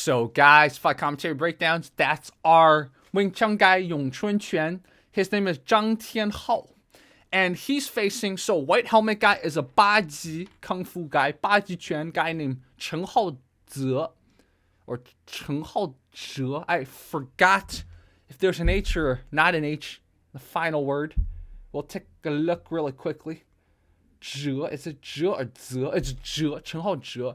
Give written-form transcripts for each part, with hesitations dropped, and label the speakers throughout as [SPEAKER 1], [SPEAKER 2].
[SPEAKER 1] So, guys, fight commentary breakdowns. That's our Wing Chun guy, Yongchun Quan. His name is Zhang Tianhao. And he's facing, so white helmet guy is a Baji Kung Fu guy, Bajiquan guy named Chen Hao Zhe. Or Chen Hao Zhe. I forgot if there's an H or not an H. The final word. We'll take a look really quickly. Zhe. Is it Zhe or Zhe? It's Zhe. Chen Hao Zhe.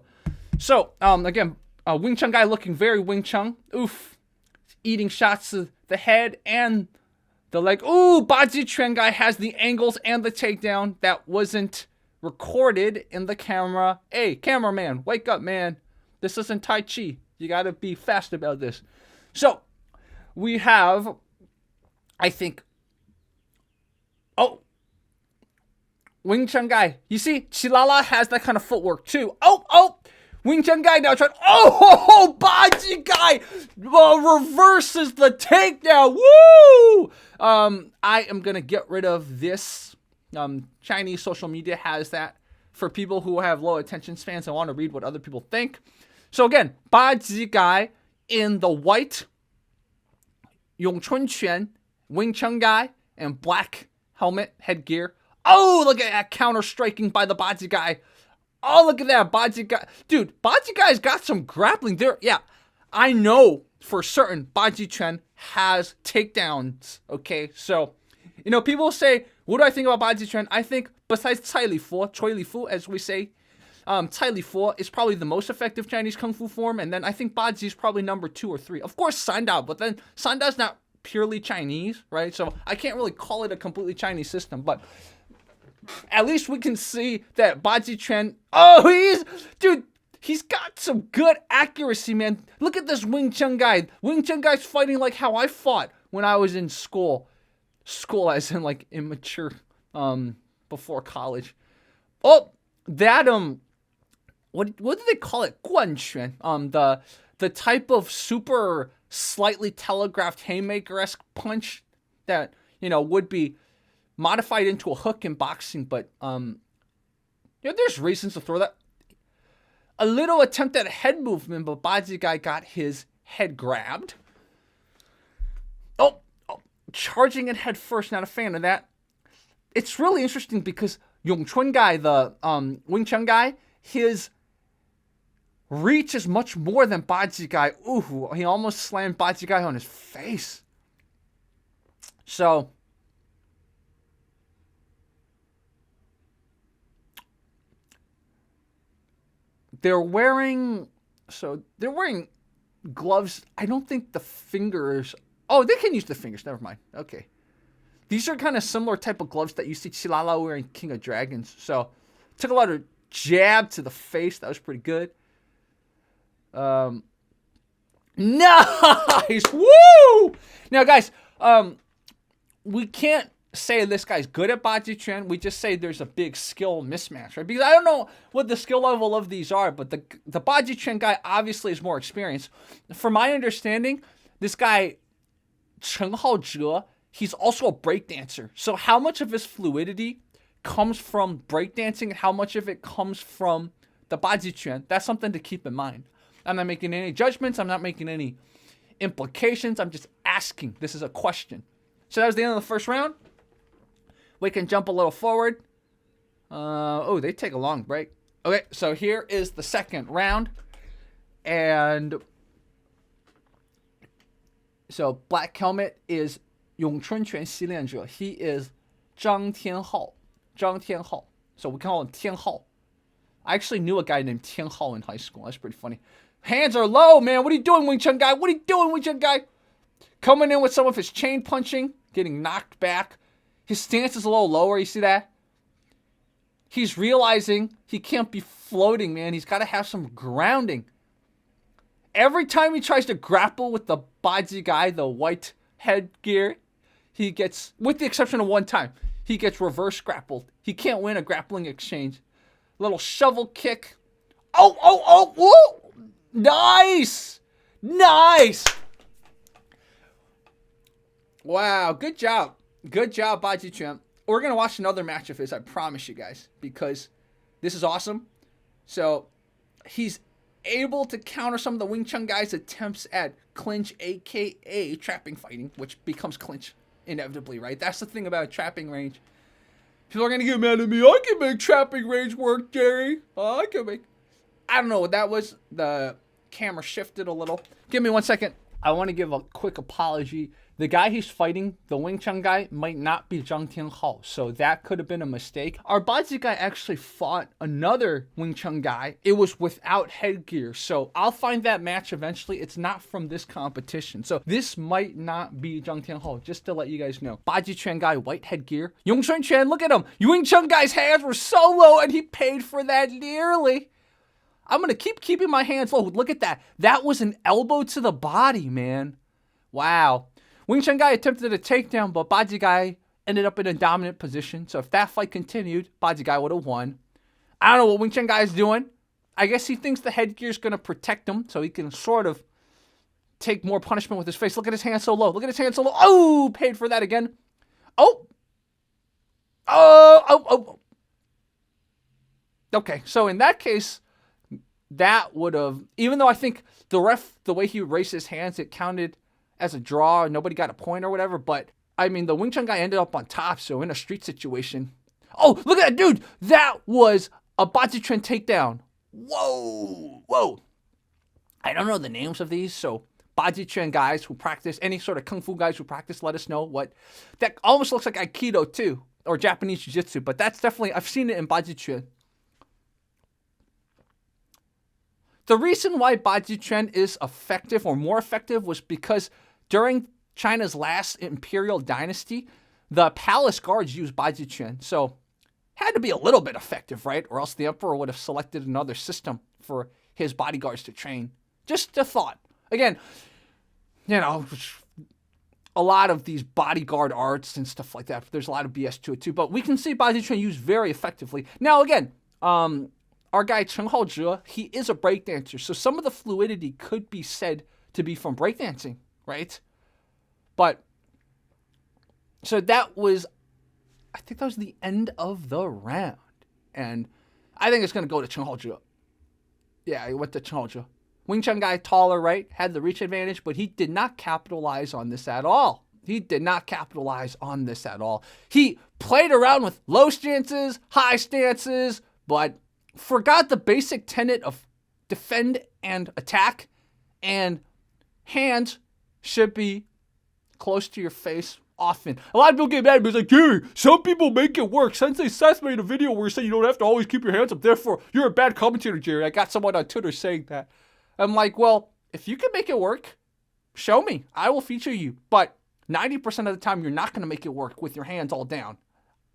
[SPEAKER 1] So, again, Wing Chun guy looking very Wing Chun. Oof. Eating shots to the head and the leg. Ooh, Baji Chuan guy has the angles and the takedown that wasn't recorded in the camera. Hey, cameraman, wake up, man. This isn't Tai Chi. You gotta be fast about this. So, we have, I think, Wing Chun guy. You see, Chilala has that kind of footwork too. Wing Chun guy now trying. Baji guy reverses the takedown. Woo! I am gonna get rid of this. Chinese social media has that for people who have low attention spans and want to read what other people think. So again, Baji guy in the white, Yongchun Quan, Wing Chun guy, and black helmet headgear. Oh, look at that counter striking by the Baji guy. Oh, look at that Baji guy. Dude, Baji guy's got some grappling there. Yeah, I know for certain Baji Chuan has takedowns. Okay, so, people say, what do I think about Baji Chuan? I think besides Choy Li Fut, as we say, Choy Li Fut is probably the most effective Chinese Kung Fu form. And then I think Baji is probably number 2 or 3. Of course, Sanda, but then Sanda's not purely Chinese, right? So I can't really call it a completely Chinese system, but at least we can see that Baji Chuan, he's got some good accuracy, man. Look at this Wing Chun guy. Wing Chun guy's fighting like how I fought when I was in school. School as in like immature, before college. What do they call it? Guan Quan. The type of super slightly telegraphed haymaker-esque punch that, would be modified into a hook in boxing, but there's reasons to throw that. A little attempt at a head movement, but Baji guy got his head grabbed. Charging it head first, not a fan of that. It's really interesting because Yongchun guy, the Wing Chun guy, his reach is much more than Baji guy. Ooh, he almost slammed Baji guy on his face. So, they're wearing gloves. I don't think the fingers. Oh, they can use the fingers. Never mind. Okay. These are kind of similar type of gloves that you see Chilala wearing King of Dragons. So, took a lot of jab to the face. That was pretty good. Nice! Woo! Now, guys, we can't say this guy's good at Baji Chuan. We just say there's a big skill mismatch, right? Because I don't know what the skill level of these are, but the Baji Chuan guy obviously is more experienced. From my understanding, this guy, Chen Hao Zhe, he's also a breakdancer. So how much of his fluidity comes from breakdancing and how much of it comes from the Baji Chuan, that's something to keep in mind. I'm not making any judgments. I'm not making any implications. I'm just asking. This is a question. So that was the end of the first round. We can jump a little forward. They take a long break. Okay, so here is the second round. And so black helmet is Yongchun Quan Xilian Zhe. He is Zhang Tianhao. So we call him Tianhao. I actually knew a guy named Tianhao in high school. That's pretty funny. Hands are low, man. What are you doing, Wing Chun guy? What are you doing, Wing Chun guy? Coming in with some of his chain punching, getting knocked back. His stance is a little lower. You see that? He's realizing he can't be floating, man. He's got to have some grounding. Every time he tries to grapple with the Baji guy, the white headgear, he gets, with the exception of one time, he gets reverse grappled. He can't win a grappling exchange. Little shovel kick. Whoa! Nice! Wow, good job. Good job, Baji Chuan. We're going to watch another match of his, I promise you guys, because this is awesome. So, he's able to counter some of the Wing Chun guys' attempts at clinch, aka trapping fighting, which becomes clinch inevitably, right? That's the thing about trapping range. People are gonna get mad at me. I can make trapping range work, Jerry. I don't know what that was. The camera shifted a little. Give me 1 second. I want to give a quick apology. The guy he's fighting, the Wing Chun guy, might not be Zhang Tianhao, so that could have been a mistake. Our Baji guy actually fought another Wing Chun guy. It was without headgear, so I'll find that match eventually. It's not from this competition, so this might not be Zhang Tianhao, just to let you guys know. Bajiquan guy, white headgear. Yongshun Chen, look at him. Wing Chun guy's hands were so low, and he paid for that dearly. I'm going to keep keeping my hands low. Look at that. That was an elbow to the body, man. Wow. Wing Chun guy attempted a takedown, but Baji guy ended up in a dominant position. So if that fight continued, Baji guy would have won. I don't know what Wing Chun guy is doing. I guess he thinks the headgear is going to protect him, so he can sort of take more punishment with his face. Look at his hand so low. Look at his hand so low. Oh, paid for that again. Oh. Oh. Okay, so in that case, that would have, even though I think the ref, the way he raised his hands, it counted as a draw. Nobody got a point or whatever. But, I mean, the Wing Chun guy ended up on top. So, in a street situation. Oh, look at that, dude. That was a Bajiquan takedown. Whoa. I don't know the names of these. So, Bajiquan guys who practice, any sort of Kung Fu guys who practice, let us know what. That almost looks like Aikido, too. Or Japanese Jiu-Jitsu. But that's definitely, I've seen it in Bajiquan. The reason why Bajiquan is effective or more effective was because during China's last imperial dynasty, the palace guards used Bajiquan. So, had to be a little bit effective, right? Or else the emperor would have selected another system for his bodyguards to train. Just a thought. Again, you know, a lot of these bodyguard arts and stuff like that, there's a lot of BS to it too. But we can see Bajiquan used very effectively. Now, again, our guy Chen Hao Zhe, he is a breakdancer, so some of the fluidity could be said to be from breakdancing, right? But, so that was, I think that was the end of the round. And I think it's going to go to Chen Hao Zhe. Yeah, he went to Chen Hao Zhe. Wing Chun guy, taller, right? Had the reach advantage, but he did not capitalize on this at all. He played around with low stances, high stances, but forgot the basic tenet of defend and attack, and hands should be close to your face often. A lot of people get mad at me. It's like, Jerry, some people make it work. Sensei Seth made a video where he said you don't have to always keep your hands up. Therefore, you're a bad commentator, Jerry. I got someone on Twitter saying that. I'm like, well, if you can make it work, show me. I will feature you. But 90% of the time, you're not going to make it work with your hands all down.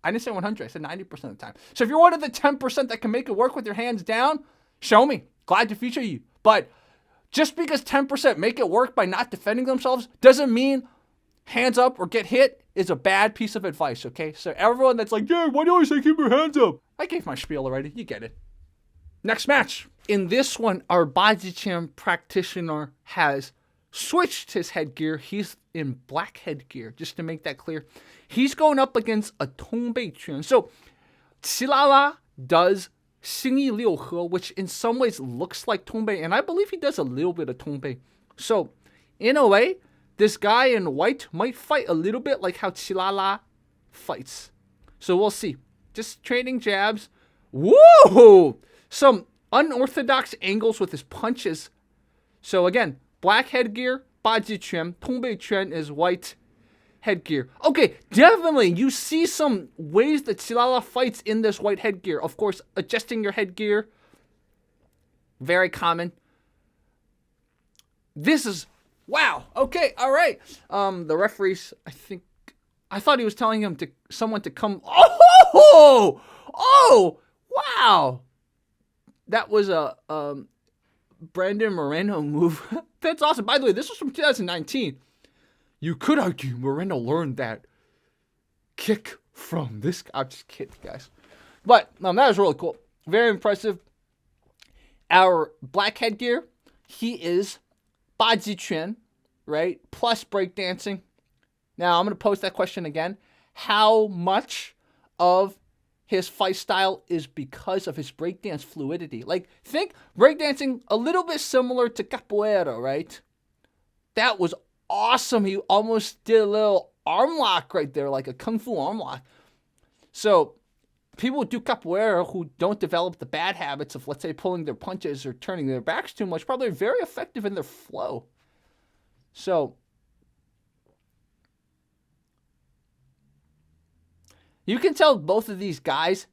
[SPEAKER 1] I didn't say 100, I said 90% of the time. So if you're one of the 10% that can make it work with your hands down, show me. Glad to feature you. But just because 10% make it work by not defending themselves doesn't mean hands up or get hit is a bad piece of advice, okay? So everyone that's like, yeah, why do you always say keep your hands up? I gave my spiel already. You get it. Next match. In this one, our Bajiquan practitioner has switched his headgear. He's in black headgear, just to make that clear. He's going up against a Tongbeiquan. So, Qilala does Xingyi Liu He, which in some ways looks like Tongbei, and I believe he does a little bit of Tongbei. So, in a way, this guy in white might fight a little bit like how Qilala fights. So, we'll see. Just trading jabs. Whoa! Some unorthodox angles with his punches. So, again, black headgear, Bajiquan. Tongbeiquan is white headgear. Okay, definitely, you see some ways that Qilala fights in this white headgear. Of course, adjusting your headgear, very common. This is, wow, okay, all right. The referees, I thought he was telling him someone to come. Oh, wow. That was a Brandon Moreno move. That's awesome. By the way, this was from 2019. You could argue Moreno learned that kick from this guy. I'm just kidding, guys. But that was really cool. Very impressive. Our black headgear, he is Bajiquan, right? Plus breakdancing. Now, I'm going to post that question again. How much of his fight style is because of his breakdance fluidity. Like, think breakdancing a little bit similar to capoeira, right? That was awesome. He almost did a little arm lock right there, like a kung fu arm lock. So people who do capoeira who don't develop the bad habits of, let's say, pulling their punches or turning their backs too much, probably very effective in their flow. So you can tell both of these guys.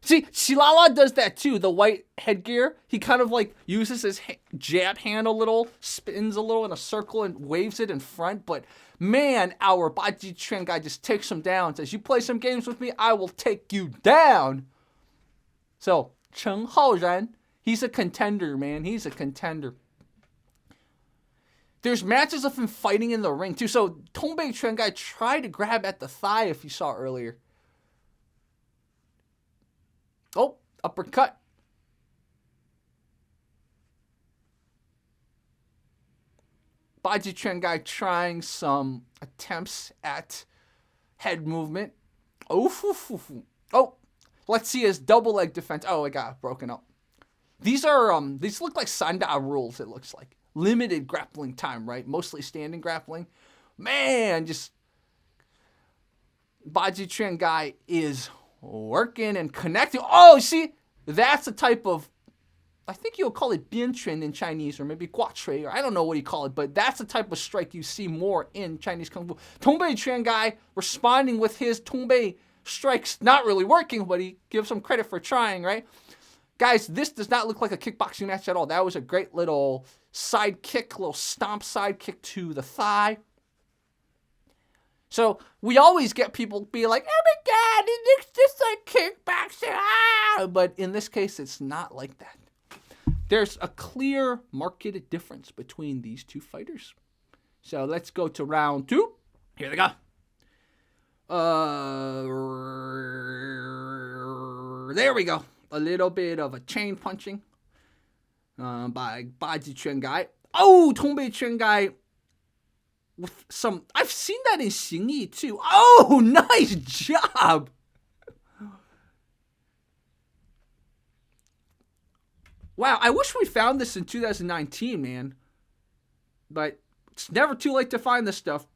[SPEAKER 1] See, Qilala does that too, the white headgear. He kind of like uses his jab hand a little, spins a little in a circle and waves it in front. But man, our Bajiquan guy just takes him down. Says, you play some games with me, I will take you down. So, Chen Hao Zhe, he's a contender, man. He's a contender. There's matches of him fighting in the ring too. So, Tongbeiquan guy tried to grab at the thigh if you saw earlier. Oh, uppercut. Bajiquan guy trying some attempts at head movement. Oh, let's see his double leg defense. Oh, it got broken up. These look like Sanda rules, it looks like. Limited grappling time, right? Mostly standing grappling. Man, just Bajiquan guy is working and connecting. Oh, see, that's a type of, I think you'll call it bianquan in Chinese, or maybe guatrui, or I don't know what you call it, but that's the type of strike you see more in Chinese Kung Fu. Tongbeiquan guy responding with his Tongbei strikes, not really working, but he gives him credit for trying, right? Guys, this does not look like a kickboxing match at all. That was a great little side kick, little stomp side kick to the thigh. So we always get people be like, oh my God, it looks just like kickboxing. Ah! But in this case, it's not like that. There's a clear marked difference between these two fighters. So let's go to round 2. Here they go. There we go. A little bit of a chain punching by Bajiquan guy. Oh, Tongbeiquan guy. With some, I've seen that in Xingyi too. Oh, nice job. Wow, I wish we found this in 2019, man. But it's never too late to find this stuff.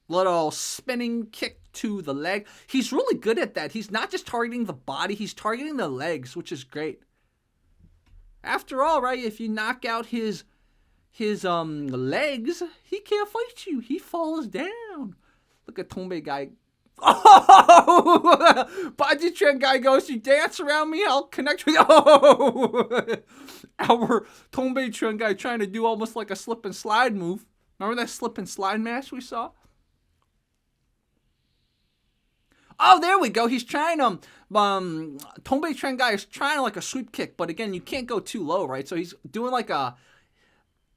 [SPEAKER 1] Little spinning kick to the leg. He's really good at that. He's not just targeting the body, he's targeting the legs, which is great. After all, right, if you knock out his legs, he can't fight you. He falls down. Look at Tongbei guy. Oh! Bajiquan guy goes, you dance around me, I'll connect with you. Oh! Our Tongbeiquan guy trying to do almost like a slip and slide move. Remember that slip and slide match we saw? Oh, there we go. He's trying Tongbeiquan guy is trying like a sweep kick, but again, you can't go too low, right? So he's doing like a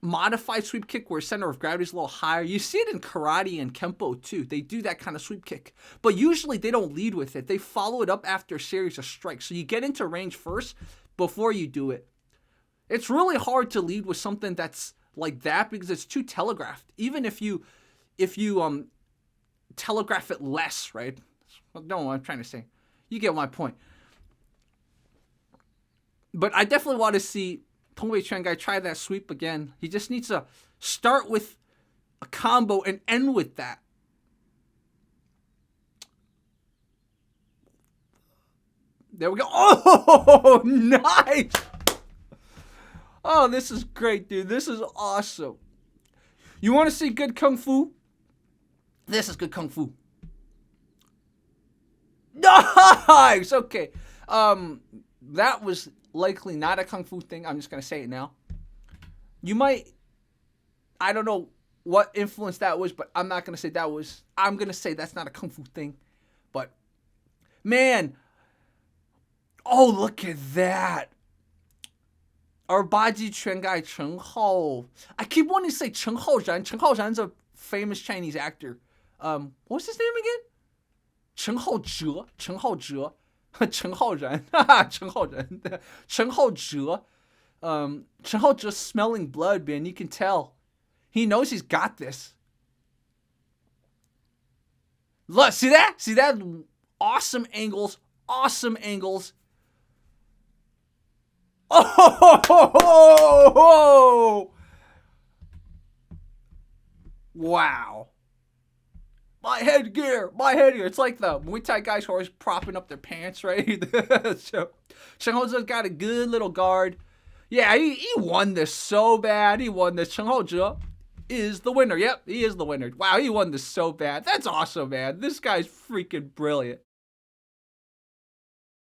[SPEAKER 1] modified sweep kick where center of gravity is a little higher. You see it in karate and kempo too. They do that kind of sweep kick, but usually they don't lead with it. They follow it up after a series of strikes. So you get into range first before you do it. It's really hard to lead with something that's like that because it's too telegraphed. Even if you telegraph it less, right? I don't know what I'm trying to say. You get my point. But I definitely want to see Tongbeiquan guy try that sweep again. He just needs to start with a combo and end with that. There we go. Oh, nice. Oh, this is great, dude. This is awesome. You want to see good Kung Fu? This is good Kung Fu. Nice! Okay. That was likely not a Kung Fu thing. I'm just going to say it now. You might, I don't know what influence that was, but I'm not going to say that was, I'm going to say that's not a Kung Fu thing. But, man, oh, look at that. Our Bajiquan guy, Chen Hao. I keep wanting to say Chen Hao Zhe. Chen Hao Zhe's a famous Chinese actor. What's his name again? Chen Hao Zhe. Chen Hao Zhe. Chen Hao Zhe. Chen Hao Zhe. Chen Hao Zhe. Chen Hao Zhe smelling blood, man. You can tell. He knows he's got this. Look, see that? See that? Awesome angles. Awesome angles. Oh! Wow. My headgear. It's like the Muay Thai guys who are always propping up their pants, right? So, Chen Hao Zhe's got a good little guard. Yeah, he won this so bad. He won this. Chen Hao Zhe is the winner. Yep, he is the winner. Wow, he won this so bad. That's awesome, man. This guy's freaking brilliant.